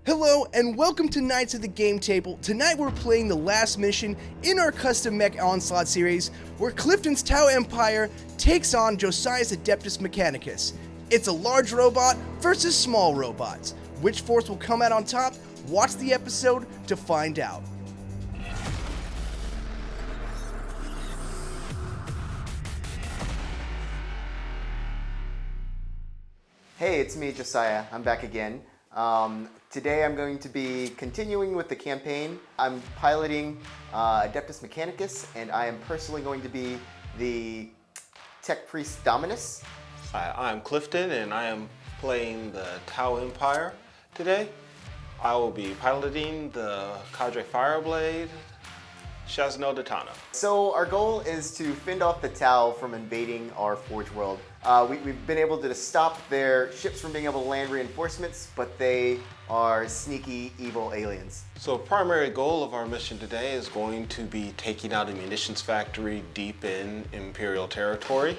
Hello and welcome to Knights of the Game Table. Tonight we're playing the last mission in our custom Mech Onslaught series, where Clifton's Tau Empire takes on Josiah's Adeptus Mechanicus. It's a large robot versus small robots. Which force will come out on top? Watch the episode to find out. Hey, it's me, Josiah. I'm back again. Today I'm going to be continuing with the campaign. I'm piloting Adeptus Mechanicus, and I am personally going to be the Tech Priest Dominus. Hi, I'm Clifton, and I am playing the Tau Empire today. I will be piloting the Cadre Fireblade, Shazno Datano. So our goal is to fend off the Tau from invading our Forge world. We've been able to stop their ships from being able to land reinforcements, but they are sneaky, evil aliens. So primary goal of our mission today is going to be taking out a munitions factory deep in Imperial territory.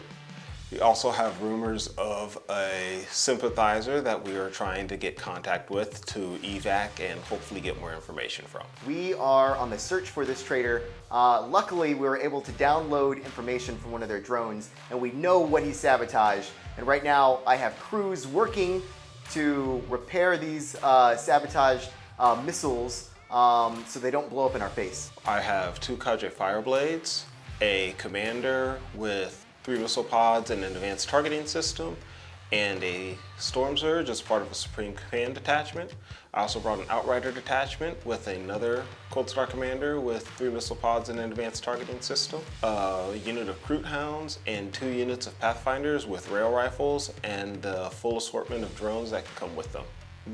We also have rumors of a sympathizer that we are trying to get contact with to evac and hopefully get more information from. We are on the search for this traitor. Luckily, we were able to download information from one of their drones, and we know what he sabotaged. And right now, I have crews working to repair these sabotaged missiles so they don't blow up in our face. I have 2 Cadre Fireblades, a commander with 3 missile pods and an advanced targeting system, and a Stormsurge as part of a Supreme Command detachment. I also brought an Outrider detachment with another Cold Star commander with 3 missile pods and an advanced targeting system, a unit of Crute Hounds, and 2 units of Pathfinders with rail rifles, and the full assortment of drones that can come with them.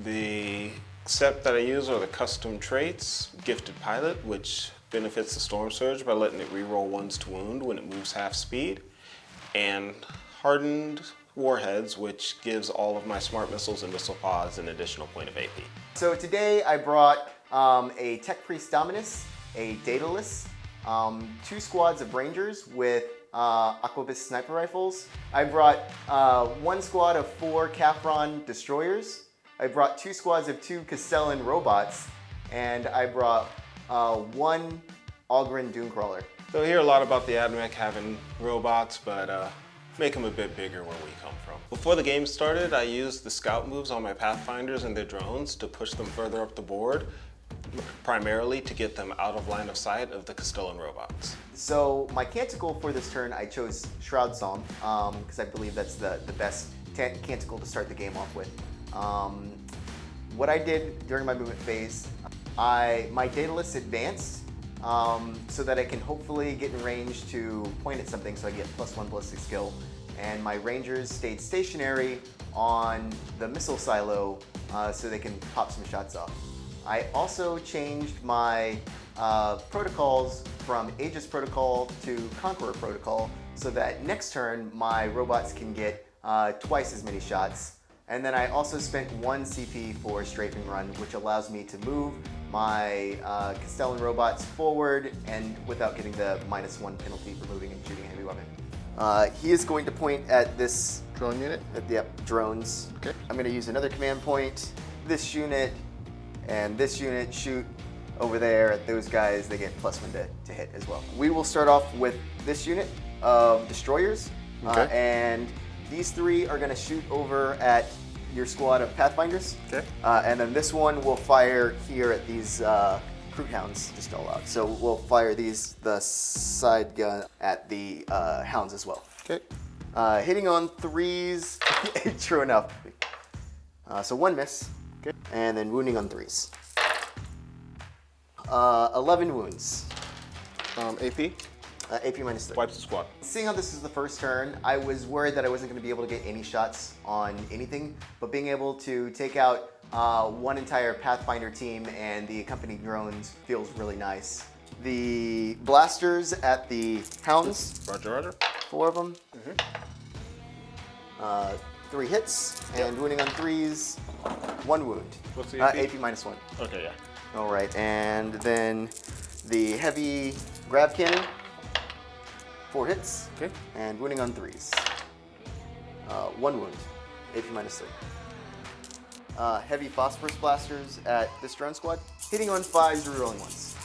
The set that I use are the custom traits, Gifted Pilot, which benefits the Stormsurge by letting it reroll 1s to wound when it moves half speed, and Hardened Warheads, which gives all of my smart missiles and missile pods an additional point of AP. So today I brought a Tech Priest Dominus, a Daedalus, 2 squads of Rangers with Aquabus sniper rifles. I brought 1 squad of 4 Caphron destroyers. I brought 2 squads of 2 Castellan robots, and I brought 1 Algren Doomcrawler. So we hear a lot about the AdMech having robots, but make them a bit bigger where we come from. Before the game started, I used the scout moves on my Pathfinders and their drones to push them further up the board, primarily to get them out of line of sight of the Castellan robots. So my canticle for this turn, I chose Shroud Song, because I believe that's the best canticle to start the game off with. What I did during my movement phase, my Daedalus advanced, so that I can hopefully get in range to point at something so I get +1 ballistic skill. And my Rangers stayed stationary on the missile silo so they can pop some shots off. I also changed my protocols from Aegis Protocol to Conqueror Protocol so that next turn my robots can get twice as many shots. And then I also spent 1 CP for Strafing Run, which allows me to move my Castellan robots forward and without getting the -1 penalty for moving and shooting a heavy weapon. He is going to point at this Drone unit? Yep, drones. Okay. I'm going to use another command point. This unit and this unit shoot over there at those guys. They get +1 to hit as well. We will start off with this unit of destroyers. Okay. And these 3 are going to shoot over at your squad of Pathfinders. Okay. And then this one will fire here at these Crute Hounds just all out. So we'll fire the side gun at the Hounds as well. Okay. Hitting on 3s, true enough. So 1 miss. Okay. And then wounding on 3s. 11 wounds. AP? AP -3. Wipes the squad. Seeing how this is the first turn, I was worried that I wasn't going to be able to get any shots on anything, but being able to take out 1 entire Pathfinder team and the accompanying drones feels really nice. The blasters at the Hounds, Roger, roger. 4 of them. 3 hits, and wounding on 3s, 1 wound. What's the AP? AP -1. Okay, yeah. All right, and then the heavy grab cannon, 4 hits, Okay. and wounding on 3s. 1 wound, AP -3. heavy phosphorus blasters at this drone squad. Hitting on 5s, rerolling 1s.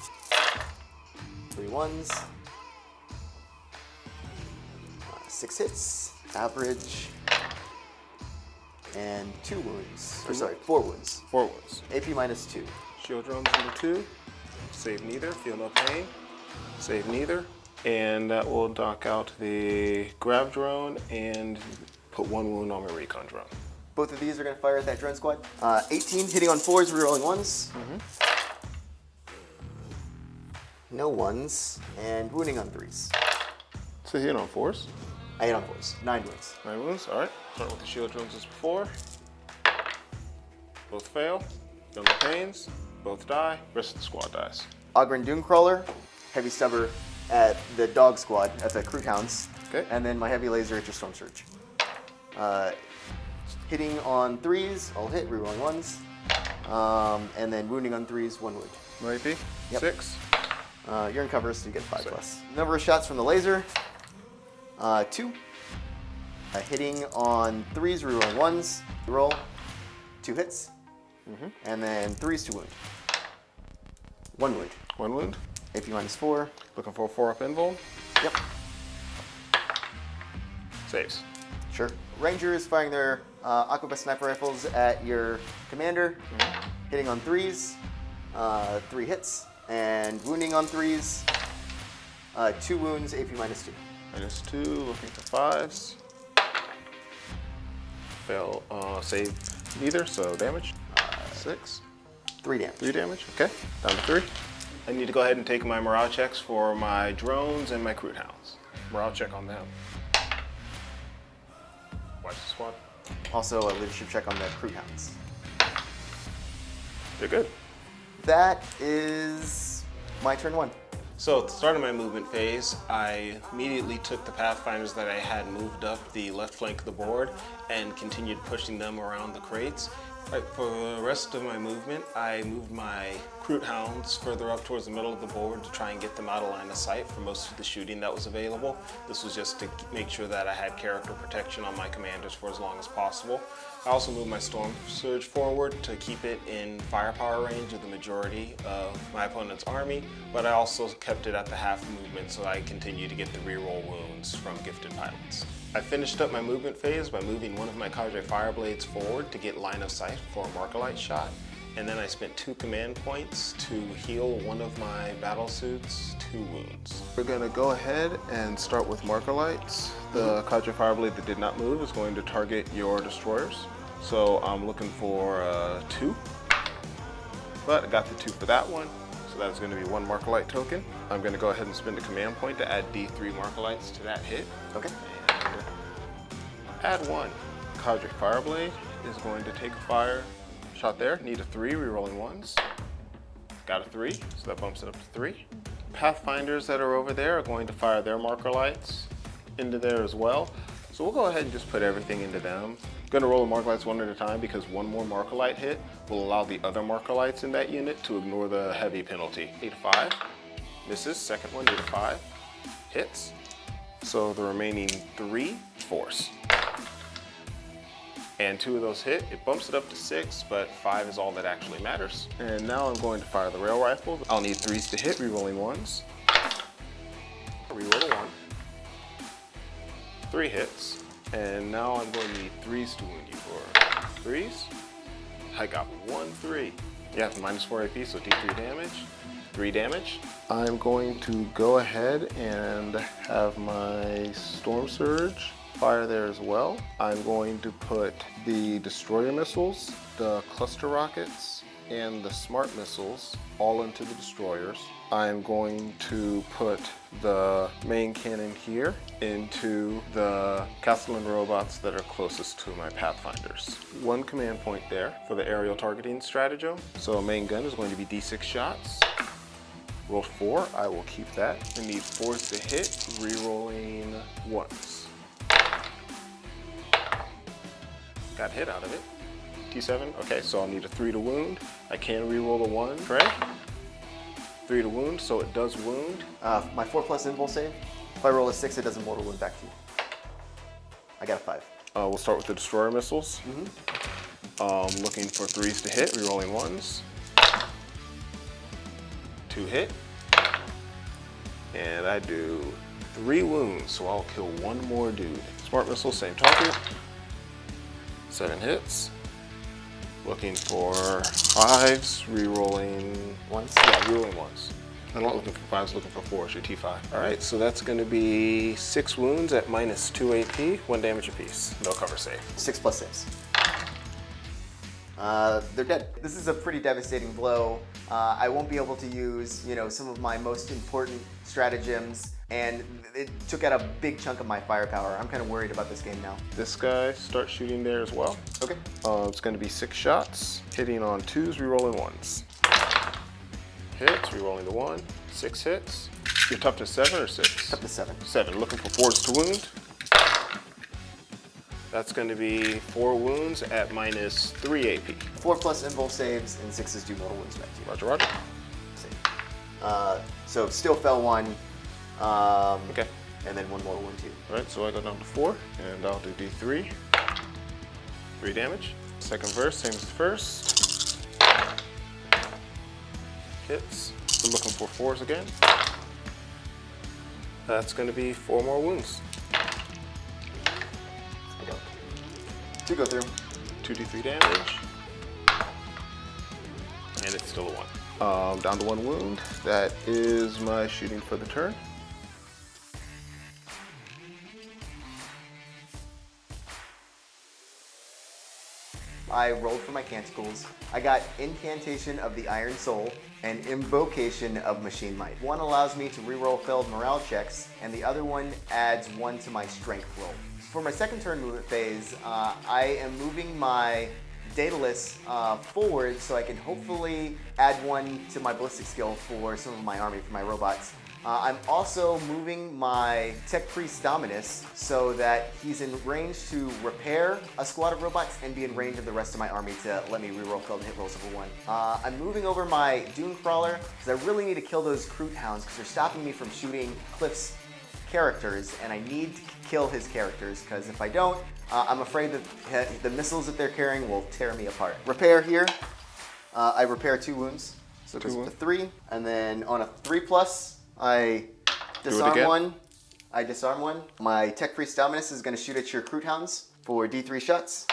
3 1s. 6 hits, average. And 2 wounds. Or sorry, 4 wounds. 4 wounds. AP minus 2. Shield drones into 2. Save neither. Feel no pain. Save neither. And that will knock out the grab drone and put 1 wound on my recon drone. Both of these are going to fire at that drone squad. 18, hitting on 4s, rerolling 1s. No 1s, and wounding on 3s. So hit on 4s. I hit on 4s. 9 wounds. 9 wounds, all right. Start with the shield drones as before. Both fail. No pains. Both die. Rest of the squad dies. Ogren Doomcrawler, heavy stubber at the dog squad, at the Crude Hounds. Okay. And then my heavy laser at your Stormsurge. Hitting on 3s, I'll hit, rerolling 1s. And then wounding on 3s, 1 wound. Might be. Yep. 6. You're in cover, so you get 5 6. plus. Number of shots from the laser, 2. Hitting on 3s, rerolling 1s. Roll, 2 hits. And then 3s to wound. 1 wound. 1 wound. AP minus 4. Looking for a 4-up invuln. Yep. Saves. Sure. Rangers firing their Aquabus sniper rifles at your commander. Hitting on 3s. 3 hits. And wounding on 3s. 2 wounds, AP minus 2. Minus 2, looking for 5s. Fail, save neither, so damage. 6. 3 damage. 3 damage, okay. Down to 3. I need to go ahead and take my morale checks for my drones and my Crude Hounds. Morale check on them. Watch the squad. Also a leadership check on the Crude Hounds. They're good. That is my turn 1. So at the start of my movement phase, I immediately took the Pathfinders that I had moved up the left flank of the board and continued pushing them around the crates. For the rest of my movement, I moved my Crude Hounds further up towards the middle of the board to try and get them out of line of sight for most of the shooting that was available. This was just to make sure that I had character protection on my commanders for as long as possible. I also moved my Stormsurge forward to keep it in firepower range of the majority of my opponent's army, but I also kept it at the half movement so I continued to get the reroll wounds from gifted pilots. I finished up my movement phase by moving one of my Cadre Fireblades forward to get line of sight for a Markalite shot, and then I spent 2 command points to heal one of my battle suits 2 wounds. We're going to go ahead and start with Markalites. The Cadre Fireblade that did not move is going to target your destroyers. So I'm looking for 2, but I got the 2 for that one. So that's going to be 1 Markalite token. I'm going to go ahead and spend a command point to add D3 Markalites to that hit. Okay. And add 1. Cadre Fireblade is going to take a fire shot there. Need a 3, rerolling 1s. Got a 3, so that bumps it up to 3. Pathfinders that are over there are going to fire their Markalites into there as well. So we'll go ahead and just put everything into them. I'm going to roll the Markalites one at a time because 1 more Markalite hit will allow the other Markalites in that unit to ignore the heavy penalty. 8 to 5. Misses. Second one, 8 to 5. Hits. So the remaining 3 force. And 2 of those hit. It bumps it up to 6, but 5 is all that actually matters. And now I'm going to fire the rail rifles. I'll need 3s to hit, rerolling 1s. Reroll a 1. 3 hits. And now I'm going to need 3s to wound you for 3s. I got 1 3. Yeah, minus 4 AP, so D3 damage. 3 damage. I'm going to go ahead and have my Stormsurge fire there as well. I'm going to put the destroyer missiles, the cluster rockets, and the smart missiles all into the destroyers. I'm going to put the main cannon here into the Castellan robots that are closest to my Pathfinders. 1 command point there for the aerial targeting stratagem. So a main gun is going to be D6 shots. Rolled 4, I will keep that. I need 4s to hit, re-rolling 1s. Got hit out of it. T7, okay, so I'll need a 3 to wound. I can re-roll the 1, Trey. 3 to wound, so it does wound. My 4+ invul save. If I roll a 6, it doesn't mortal wound back to you. I got a 5. We'll start with the destroyer missiles. Looking for 3s to hit, rerolling 1s. 2 hit. And I do 3 wounds, so I'll kill 1 more dude. Smart missile, same target. 7 hits. Looking for 5s, rerolling 1s. Yeah, rerolling 1s. I'm not looking for 5s, looking for 4s, your T5. All right, so that's gonna be 6 wounds at -2 AP, 1 damage apiece. No cover save. 6 plus 6. They're dead. This is a pretty devastating blow. I won't be able to use, some of my most important stratagems, and it took out a big chunk of my firepower. I'm kind of worried about this game now. This guy starts shooting there as well. Okay. It's gonna be 6 shots, hitting on 2s, rerolling 1s. Hits, rerolling the 1, 6 hits. Your toughness 7 or 6? Toughness 7. 7, looking for 4s to wound. That's going to be 4 wounds at -3 AP. 4 plus invul saves and 6s do mortal wounds back to you. Roger, roger. So still fell 1. Okay. And then 1 mortal wound too. All right, so I go down to 4, and I'll do D3. 3 damage. Second verse, same as the first. Hits. We're looking for 4s again. That's going to be 4 more wounds. 2 go through. 2d3 damage. And it's still a 1. Down to 1 wound. That is my shooting for the turn. I rolled for my canticles. I got Incantation of the Iron Soul and Invocation of Machine Might. One allows me to reroll failed morale checks, and the other one adds 1 to my strength roll. For my second turn movement phase, I am moving my Daedalus forward so I can hopefully add 1 to my ballistic skill for some of my army, for my robots. I'm also moving my Tech Priest Dominus so that he's in range to repair a squad of robots and be in range of the rest of my army to let me reroll failed hit rolls of a 1. I'm moving over my Dune Crawler because I really need to kill those Kroot Hounds because they're stopping me from shooting Cliff's characters, and I need to kill his characters because if I don't, I'm afraid that the missiles that they're carrying will tear me apart. Repair here. I repair 2 wounds. So it goes up to 3, and then on a 3+, I disarm 1. I disarm 1. My Tech Priest Dominus is going to shoot at your Kroot Hounds for D3 shots.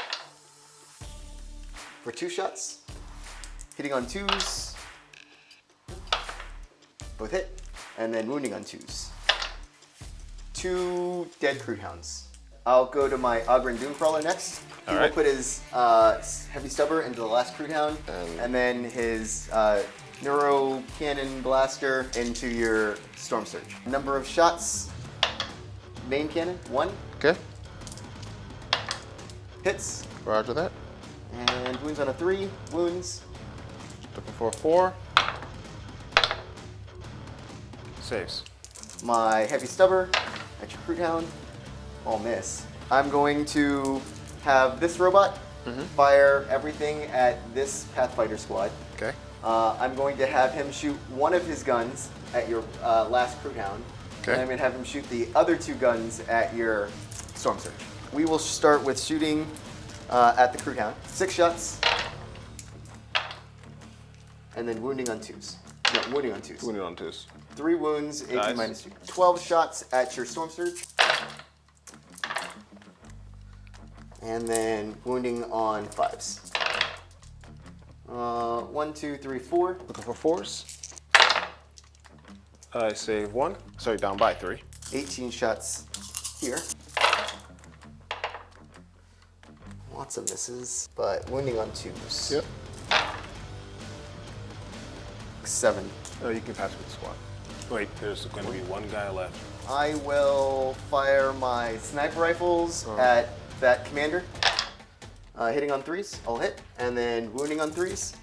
For 2 shots. Hitting on 2s. Both hit. And then wounding on 2s. 2 dead Kroot Hounds. I'll go to my Ogren Doomcrawler next. He will put his Heavy Stubber into the last Kroot Hound, and then his Neuro Cannon Blaster into your Stormsurge. Number of shots, main cannon, 1. Okay. Hits. Roger that. And wounds on a 3, wounds. Looking for a 4. Saves. My Heavy Stubber at your Kroot Hound, all miss. I'm going to have this robot fire everything at this Pathfighter squad. Okay. I'm going to have him shoot 1 of his guns at your last Kroot Hound. Okay. And I'm going to have him shoot the other 2 guns at your Stormsurge. We will start with shooting at the Kroot Hound. 6 shots. And then wounding on 2s. No, wounding on 2s. Wounding on 2s. 3 wounds, AP Nice. -2. 12 shots at your Stormsurge. And then wounding on 5s. 1, 2, 3, 4. Looking for 4s. I save 1. Sorry, down by 3. 18 shots here. Lots of misses, but wounding on 2s. Yep. 7. Oh, you can pass with the squad. Wait, there's going to be 1 guy left. I will fire my sniper rifles at that commander. Hitting on 3s, I'll hit. And then wounding on 3s.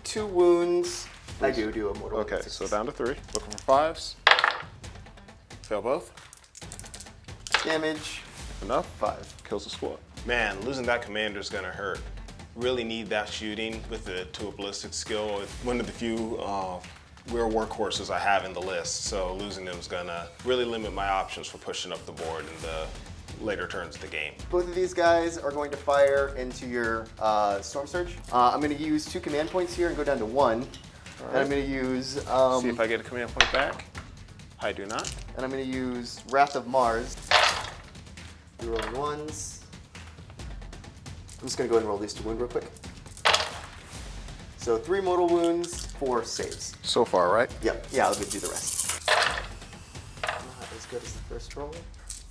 2 wounds. I do a mortal. Okay, so down to 3. Looking for 5s. Fail both. Damage. Enough. 5. Kills the squad. Man, losing that commander is going to hurt. Really need that shooting with the to a ballistic skill. It's one of the few real workhorses I have in the list, so losing them is gonna really limit my options for pushing up the board in the later turns of the game. Both of these guys are going to fire into your Stormsurge. I'm going to use 2 command points here and go down to 1. Right. And I'm going to use... See if I get a command point back. I do not. And I'm going to use Wrath of Mars. Rerolling ones. I'm just going to go ahead and roll these to wound real quick. So 3 mortal wounds, 4 saves. So far, right? Yep. Yeah, I'll do the rest. Not as good as the first roll.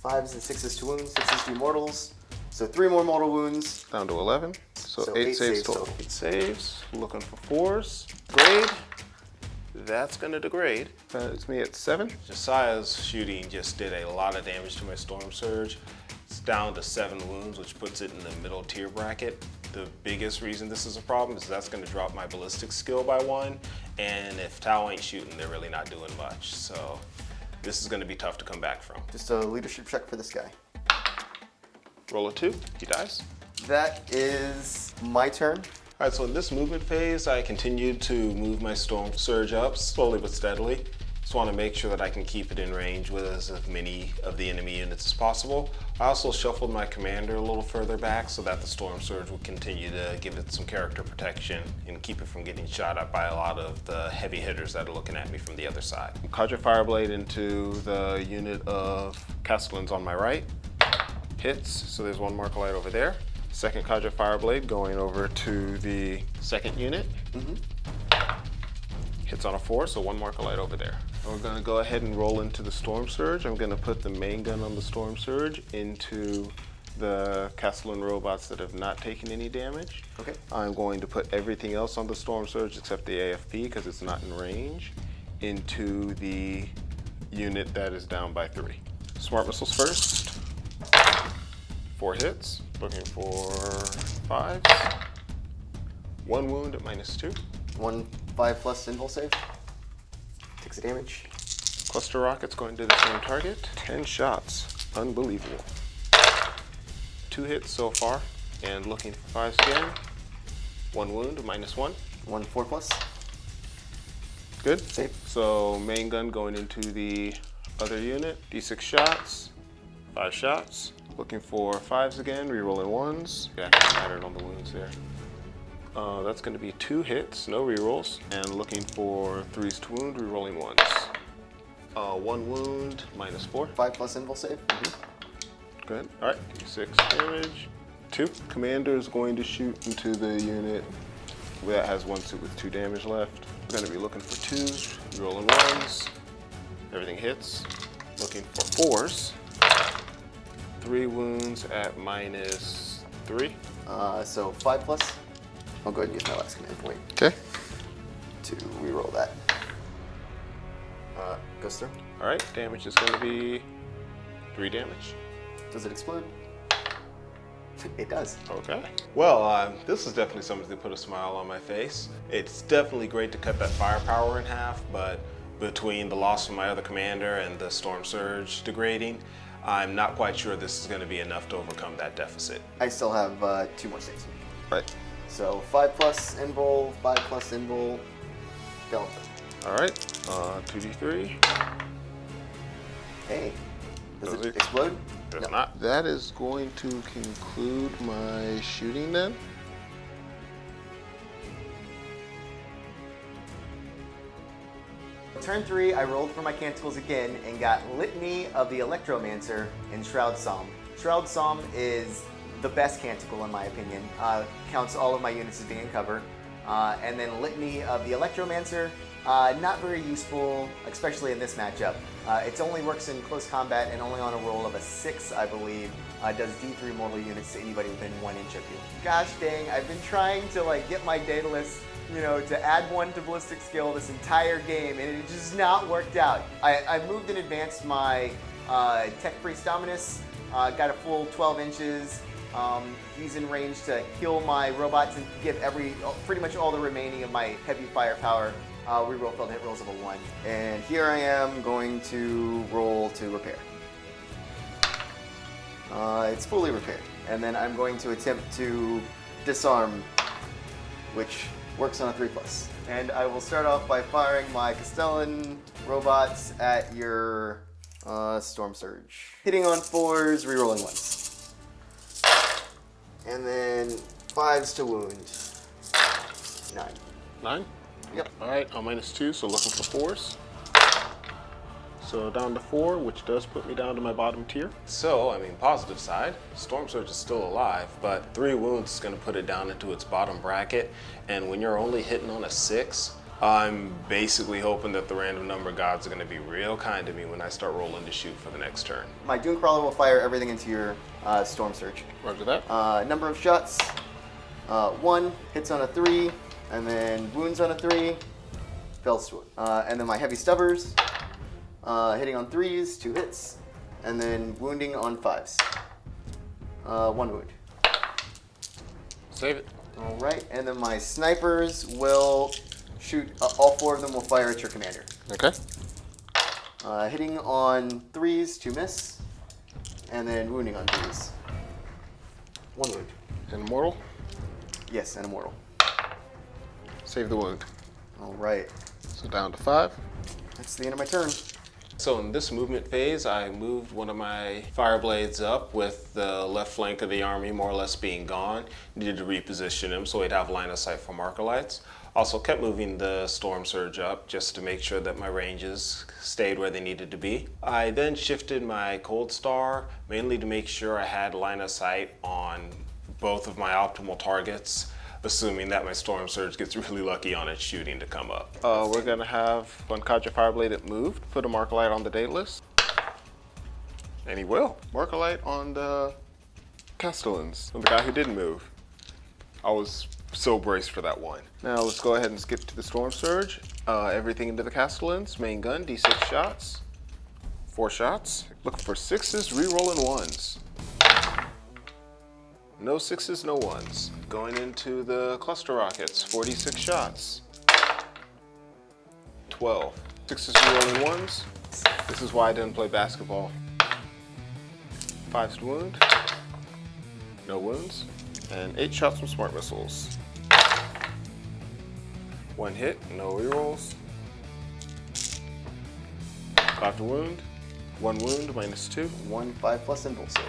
5s and 6s to wounds, 6s to mortals. So 3 more mortal wounds. Down to 11. So 8 saves total. 8 saves. Looking for 4s. Grade. That's gonna degrade. It's me at 7. Josiah's shooting just did a lot of damage to my Stormsurge. It's down to 7 wounds, which puts it in the middle tier bracket. The biggest reason this is a problem is that's gonna drop my ballistic skill by 1, and if Tau ain't shooting, they're really not doing much. So this is gonna be tough to come back from. Just a leadership check for this guy. Roll a 2, he dies. That is my turn. All right, so in this movement phase, I continued to move my Stormsurge up slowly but steadily. Just want to make sure that I can keep it in range with as many of the enemy units as possible. I also shuffled my commander a little further back so that the Stormsurge would continue to give it some character protection and keep it from getting shot at by a lot of the heavy hitters that are looking at me from the other side. Cadre Fireblade into the unit of Castellans on my right. Hits, so there's 1 Mark Light over there. Second Cadre Fireblade going over to the second unit. Hits on a 4, so 1 Mark Light over there. We're gonna go ahead and roll into the Stormsurge. I'm gonna put the main gun on the Stormsurge into the Castellan robots that have not taken any damage. Okay. I'm going to put everything else on the Stormsurge except the AFP because it's not in range into the unit that is down by 3. Smart missiles first. 4 hits. Looking for 5s. 1 wound at -2. 1 5+ impulse save. Takes a damage. Cluster rockets going to the same target. 10 shots. Unbelievable. 2 hits so far. And looking for 5s again. 1 wound, -1. 1 4+. Good. Save. So main gun going into the other unit. D6 shots. 5 shots. Looking for 5s again, rerolling 1s. Yeah, it mattered on the wounds there. That's going to be 2 hits, no rerolls. And looking for 3s to wound, rerolling 1s. 1 wound, -4. 5+ impulse save. Good. All right, D6 damage. 2. Commander is going to shoot into the unit that has 1 suit with 2 damage left. We're going to be looking for 2s, rerolling 1s. Everything hits. Looking for 4s. 3 wounds at -3. So 5+. I'll go ahead and use my last command point. Okay. To reroll that. Goes through. All right, damage is going to be 3 damage. Does it explode? It does. Okay. Well, this is definitely something to put a smile on my face. It's definitely great to cut that firepower in half, but between the loss of my other commander and the Stormsurge degrading, I'm not quite sure this is going to be enough to overcome that deficit. I still have 2 more saves. Right. So 5+ invul, 5+ invul, delta. All right. 2d3. Hey, does Does it it? explode? Does No. not. That is going to conclude my shooting then. Turn 3, I rolled for my canticles again and got Litany of the Electromancer and Shroud Psalm. Shroud Psalm is the best canticle in my opinion. Counts all of my units as being in cover. And then Litany of the Electromancer, not very useful, especially in this matchup. It only works in close combat and only on a roll of a 6, I believe. Does D3 mortal units to anybody within 1 inch of you. Gosh dang, I've been trying to get my Daedalus, to add 1 to ballistic skill this entire game, and it just not worked out. I moved and advanced my Tech Priest Dominus, got a full 12 inches. He's in range to heal my robots and give pretty much all the remaining of my heavy firepower. Reroll failed hit rolls of a 1. And here I am going to roll to repair. It's fully repaired. And then I'm going to attempt to disarm, which works on a 3+. And I will start off by firing my Castellan robots at your Stormsurge. Hitting on 4s, rerolling 1s. And then 5s to wound. 9. 9? Yep. All right, I'm -2, so looking for 4s. So down to 4, which does put me down to my bottom tier. So, I mean, positive side, Stormsurge is still alive, but 3 wounds is gonna put it down into its bottom bracket. And when you're only hitting on a 6, I'm basically hoping that the random number gods are gonna be real kind to me when I start rolling to shoot for the next turn. My Dune Crawler will fire everything into your Stormsurge. Roger that. Number of shots, 1, hits on a 3, and then wounds on a 3, fails to and then my Heavy Stubbers, hitting on 3s, 2 hits, and then wounding on 5s. 1 wound. Save it. All right, and then my snipers will shoot, all 4 of them will fire at your commander. Okay. Hitting on 3s, 2 miss, and then wounding on 3s. 1 wound. And immortal. Yes, and immortal. Save the wound. All right, So down to 5. that's the end of my turn. So in this movement phase, I moved one of my fire blades up with the left flank of the army more or less being gone. Needed to reposition him so he'd have line of sight for marker lights. Also kept moving the Stormsurge up just to make sure that my ranges stayed where they needed to be. I then shifted my Cold Star mainly to make sure I had line of sight on both of my optimal targets, assuming that my Stormsurge gets really lucky on its shooting to come up. We're gonna have one Kadra Fireblade that moved, put a marker light on the date list. And he will. Marker light on the Castellans, the guy who didn't move. I was so braced for that one. Now let's go ahead and skip to the Stormsurge. Everything into the Castellans, main gun, D6 shots. 4 shots. Looking for 6s, re-rolling 1s. No 6s, no 1s. Going into the cluster rockets, 46 shots. 12. 6s, re-rolling 1s. This is why I didn't play basketball. 5s to wound. No wounds. And 8 shots from smart missiles. 1 hit, no rerolls. 5 to wound. 1 wound, -2. 1 5 plus impulse save.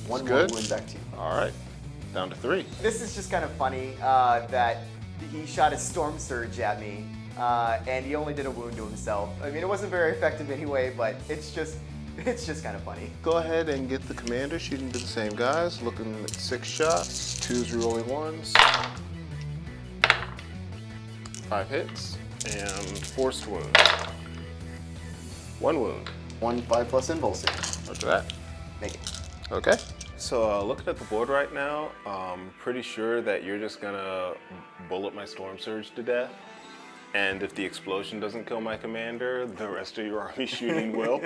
1 good. wound back to you. All right, down to 3. This is just kind of funny that he shot his Stormsurge at me, and he only did a wound to himself. I mean, it wasn't very effective anyway, but it's just kind of funny. Go ahead and get the commander shooting to the same guys. Looking at 6 shots, 2s re-rolling 1s. 5 hits, and forced wound. 1 wound. 1 5 plus impulse save. After that. Make it. Okay. So looking at the board right now, I'm pretty sure that you're just gonna bullet my Stormsurge to death. And if the explosion doesn't kill my commander, the rest of your army shooting will.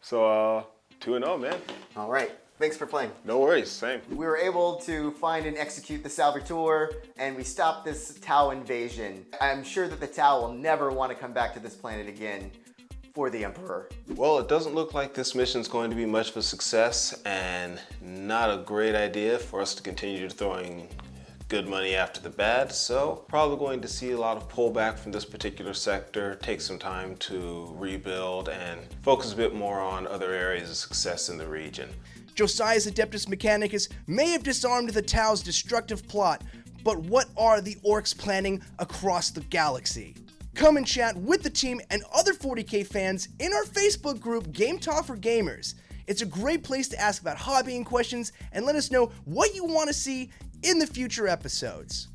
So 2-0, man. All right. Thanks for playing. No worries, same. We were able to find and execute the Salvator, and we stopped this Tau invasion. I'm sure that the Tau will never want to come back to this planet again for the Emperor. Well, it doesn't look like this mission's going to be much of a success, and not a great idea for us to continue throwing good money after the bad, so probably going to see a lot of pullback from this particular sector, take some time to rebuild, and focus a bit more on other areas of success in the region. Josiah's Adeptus Mechanicus may have disarmed the Tau's destructive plot, but what are the orcs planning across the galaxy? Come and chat with the team and other 40k fans in our Facebook group Game Talk for Gamers. It's a great place to ask about hobbying questions and let us know what you want to see in the future episodes.